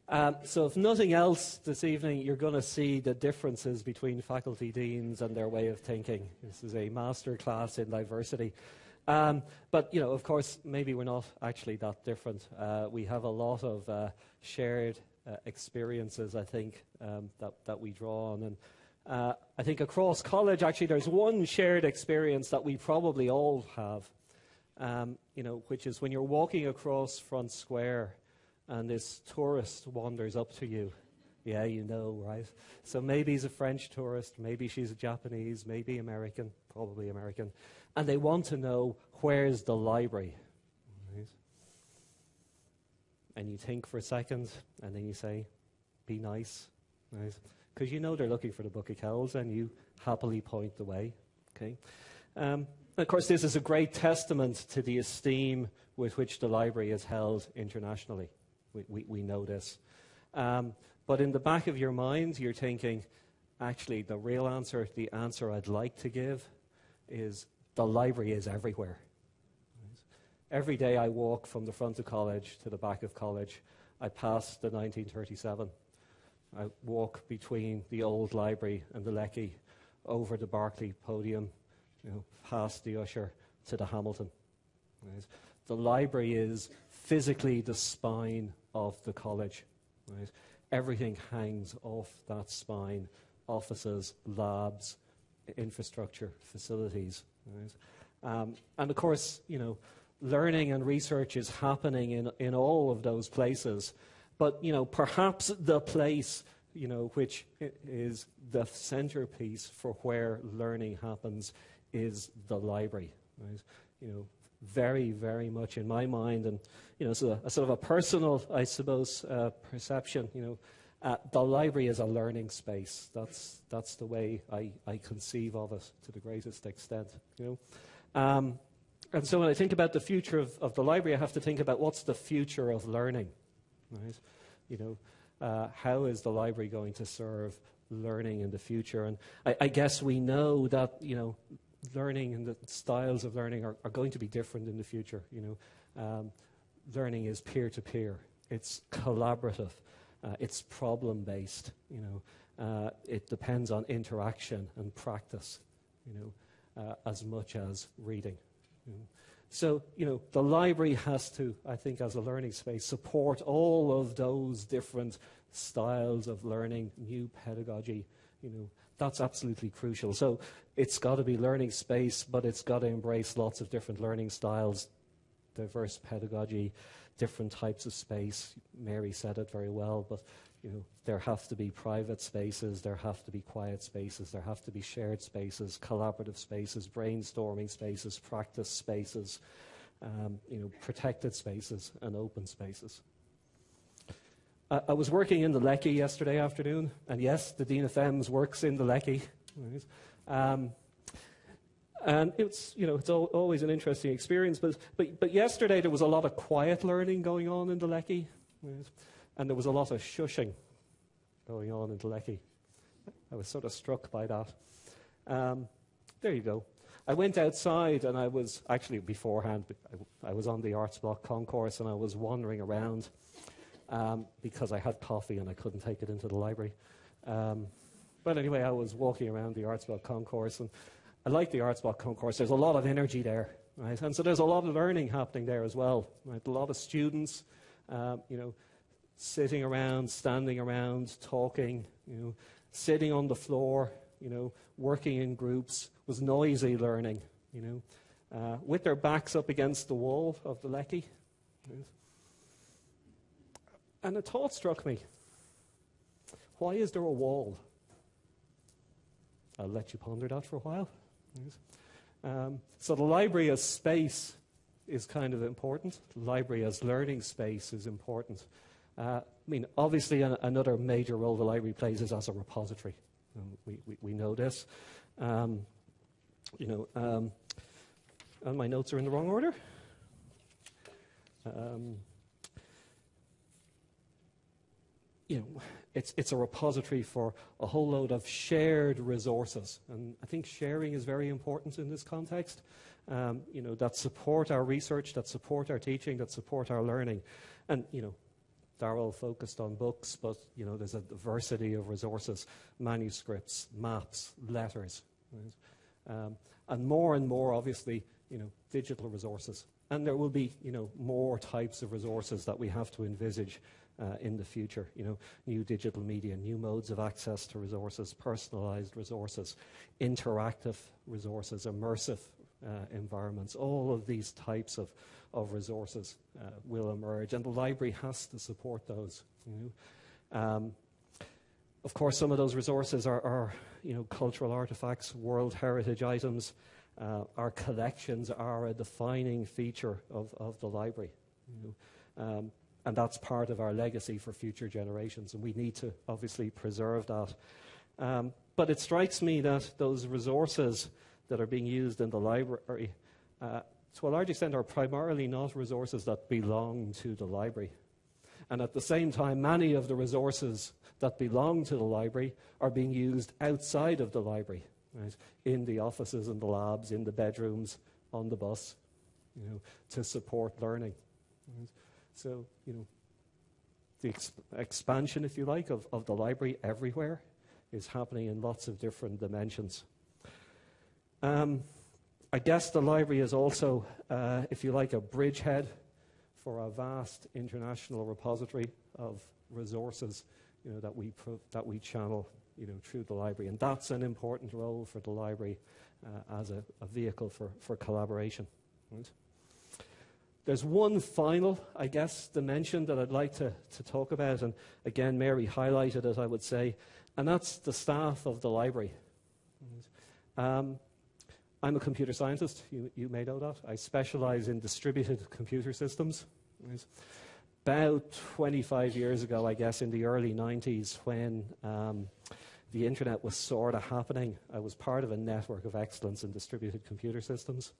So if nothing else this evening, you're going to see the differences between faculty deans and their way of thinking. This is a master class in diversity. But, you know, of course, maybe we're not actually that different. We have a lot of shared experiences, I think, that we draw on. And I think across college, actually, there's one shared experience that we probably all have, you know, which is when you're walking across Front Square and this tourist wanders up to you. Yeah, you know, right? So maybe he's a French tourist, maybe she's a Japanese, maybe American, probably American. And they want to know, where's the library? Right? And you think for a second, and then you say, be nice. Right? Because you know they're looking for the Book of Kells, and you happily point the way. Okay. Of course, this is a great testament to the esteem with which the library is held internationally. We know this. But in the back of your mind, you're thinking, actually, the real answer, the answer I'd like to give is the library is everywhere. Right? Every day I walk from the front of college to the back of college, I pass the 1937. I walk between the old library and the Lecky, over the Barclay podium, you know, past the Usher to the Hamilton. Right? The library is physically the spine of the college. Right? Everything hangs off that spine: offices, labs, infrastructure, facilities. Right? And of course, you know, learning and research is happening in all of those places. But, you know, perhaps the place, you know, which is the centerpiece for where learning happens is the library. Right? You know, very, very much in my mind, and, you know, it's a sort of a personal, I suppose, perception. You know, the library is a learning space. That's the way I conceive of it to the greatest extent. You know, and so when I think about the future of the library, I have to think about what's the future of learning. Right? You know, how is the library going to serve learning in the future? And I guess we know that, you know, learning and the styles of learning are going to be different in the future. You know, learning is peer-to-peer. It's collaborative. It's problem-based. You know, it depends on interaction and practice. You know, as much as reading. You know. So, you know, the library has to, I think, as a learning space, support all of those different styles of learning, new pedagogy. You know, that's absolutely crucial. So it's got to be learning space, but it's got to embrace lots of different learning styles, diverse pedagogy, different types of space. Mary said it very well, but, you know, there have to be private spaces, there have to be quiet spaces, there have to be shared spaces, collaborative spaces, brainstorming spaces, practice spaces, you know, protected spaces and open spaces. I was working in the Lecky yesterday afternoon, and yes, the Dean of Fems works in the Lecky. Right? And it's, you know, it's always an interesting experience. But yesterday there was a lot of quiet learning going on in the Lecky, right? And there was a lot of shushing going on in the Lecky. I was sort of struck by that. There you go. I went outside, and I was actually beforehand. I was on the Arts Block concourse, and I was wandering around because I had coffee and I couldn't take it into the library. But anyway, I was walking around the Arts Block concourse, and I like the Arts Block concourse. There's a lot of energy there, right? And so there's a lot of learning happening there as well. Right? A lot of students, you know, sitting around, standing around, talking, you know, sitting on the floor, you know, working in groups, was noisy learning, you know, with their backs up against the wall of the Lecky. Right? And a thought struck me. Why is there a wall? I'll let you ponder that for a while. So the library as space is kind of important. The library as learning space is important. I mean, obviously, another major role the library plays is as a repository. We know this. You know, and my notes are in the wrong order. You know, it's a repository for a whole load of shared resources. And I think sharing is very important in this context, you know, that support our research, that support our teaching, that support our learning. And, you know, Darryl focused on books, but there's a diversity of resources: manuscripts, maps, letters, right? And more, obviously, digital resources. And there will be, more types of resources that we have to envisage in the future. New digital media, new modes of access to resources, personalized resources, interactive resources, immersive environments. All of these types of resources will emerge, and the library has to support those. Of course, some of those resources are cultural artifacts, world heritage items. Our collections are a defining feature of the library. And that's part of our legacy for future generations, and we need to obviously preserve that. But it strikes me that those resources that are being used in the library, to a large extent, are primarily not resources that belong to the library. And at the same time, many of the resources that belong to the library are being used outside of the library, right? In the offices, in the labs, in the bedrooms, on the bus, to support learning. Right? So, the expansion, if you like, of the library everywhere is happening in lots of different dimensions. I guess the library is also, if you like, a bridgehead for a vast international repository of resources, that we channel, through the library, and that's an important role for the library as a vehicle for collaboration. Right? There's one final, I guess, dimension that I'd like to talk about, and again, Mary highlighted it, I would say, and that's the staff of the library. Right? I'm a computer scientist, you may know that. I specialize in distributed computer systems. Right? About 25 years ago, I guess, in the early 90s, when the internet was sort of happening, I was part of a network of excellence in distributed computer systems.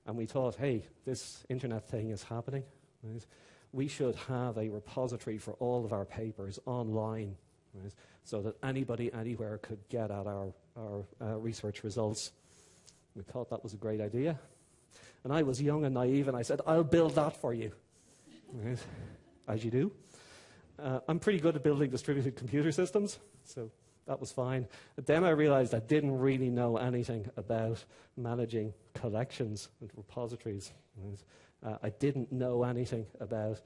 And we thought, hey, this internet thing is happening. Right? We should have a repository for all of our papers online, right? So that anybody, anywhere could get at our research results. We thought that was a great idea. And I was young and naive, and I said, I'll build that for you. Right? As you do. I'm pretty good at building distributed computer systems, so that was fine. But then I realized I didn't really know anything about managing collections and repositories. Right? I didn't know anything about,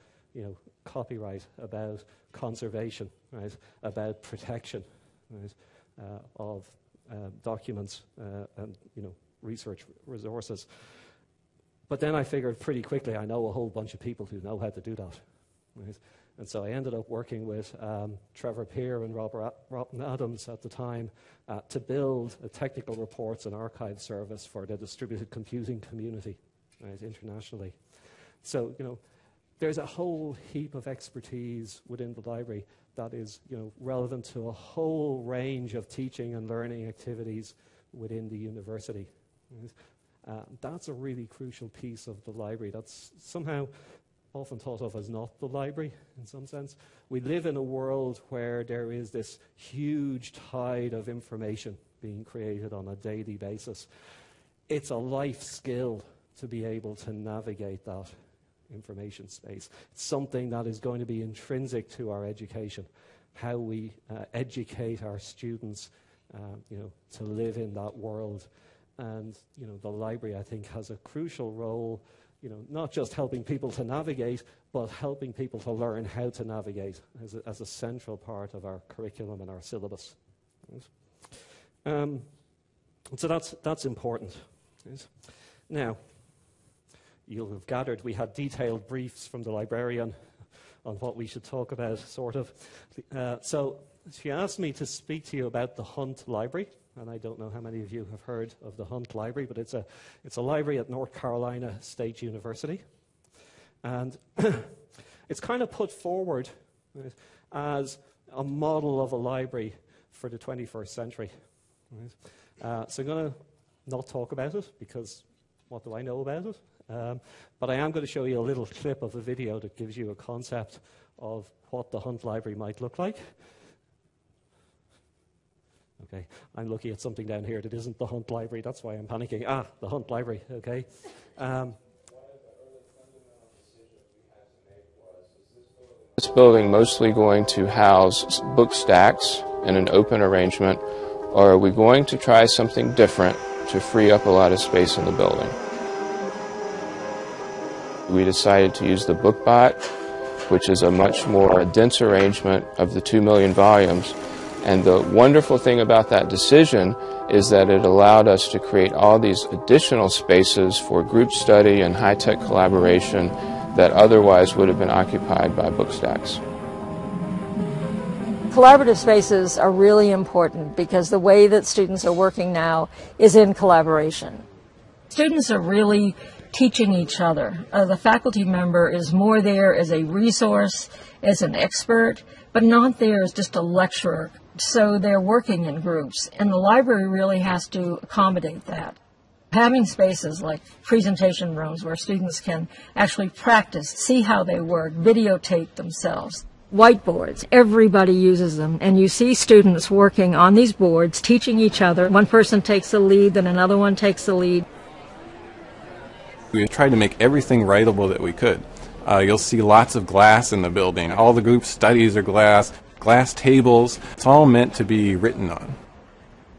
copyright, about conservation, right? About protection, right? Of documents and research resources. But then I figured pretty quickly I know a whole bunch of people who know how to do that. Right? And so I ended up working with Trevor Peer and Robin Adams at the time to build a technical reports and archive service for the distributed computing community, right, internationally. So, there's a whole heap of expertise within the library that is, relevant to a whole range of teaching and learning activities within the university. Right? That's a really crucial piece of the library. That's somehow often thought of as not the library in some sense. We live in a world where there is this huge tide of information being created on a daily basis. It's a life skill to be able to navigate that information space. It's something that is going to be intrinsic to our education, how we educate our students to live in that world. And, the library, I think, has a crucial role, not just helping people to navigate, but helping people to learn how to navigate as a central part of our curriculum and our syllabus. Right? So that's important. Right? Now, you'll have gathered we had detailed briefs from the librarian on what we should talk about, sort of. So she asked me to speak to you about the Hunt Library. And I don't know how many of you have heard of the Hunt Library, but it's a library at North Carolina State University. And it's kind of put forward, right, as a model of a library for the 21st century. Right? So I'm going to not talk about it, because what do I know about it? But I am going to show you a little clip of a video that gives you a concept of what the Hunt Library might look like. Okay, I'm looking at something down here that isn't the Hunt Library. That's why I'm panicking. The Hunt Library, okay. One of the early fundamental decisions we had to make was, is this This building mostly going to house book stacks in an open arrangement, or are we going to try something different to free up a lot of space in the building? We decided to use the BookBot, which is a much more dense arrangement of the 2 million volumes. And the wonderful thing about that decision is that it allowed us to create all these additional spaces for group study and high-tech collaboration that otherwise would have been occupied by book stacks. Collaborative spaces are really important because the way that students are working now is in collaboration. Students are really teaching each other. The faculty member is more there as a resource, as an expert, but not there as just a lecturer. So they're working in groups, and the library really has to accommodate that. Having spaces like presentation rooms where students can actually practice, see how they work, videotape themselves. Whiteboards, everybody uses them, and you see students working on these boards, teaching each other. One person takes the lead, then another one takes the lead. We tried to make everything writable that we could. You'll see lots of glass in the building. All the group studies are glass tables. It's all meant to be written on.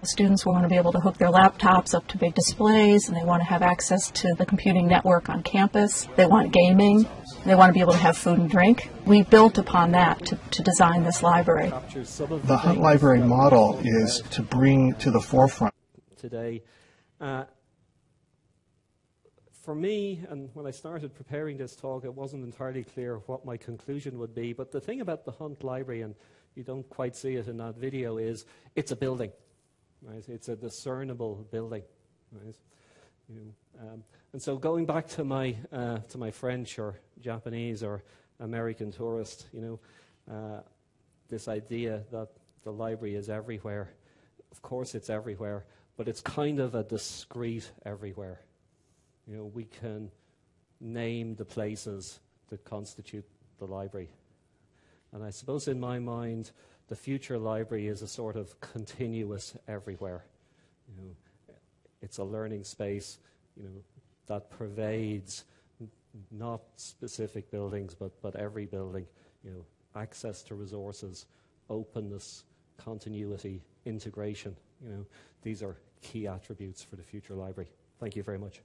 Students want to be able to hook their laptops up to big displays, and they want to have access to the computing network on campus. They want gaming. They want to be able to have food and drink. We built upon that to design this library. The Hunt Library model is to bring to the forefront today. For me, and when I started preparing this talk, it wasn't entirely clear what my conclusion would be. But the thing about the Hunt Library, and you don't quite see it in that video, is it's a building. Right? It's a discernible building. Right? And so going back to my French or Japanese or American tourist, this idea that the library is everywhere. Of course it's everywhere, but it's kind of a discrete everywhere. We can name the places that constitute the library. And I suppose in my mind, the future library is a sort of continuous everywhere. It's a learning space, that pervades not specific buildings, but every building. Access to resources, openness, continuity, integration. These are key attributes for the future library. Thank you very much.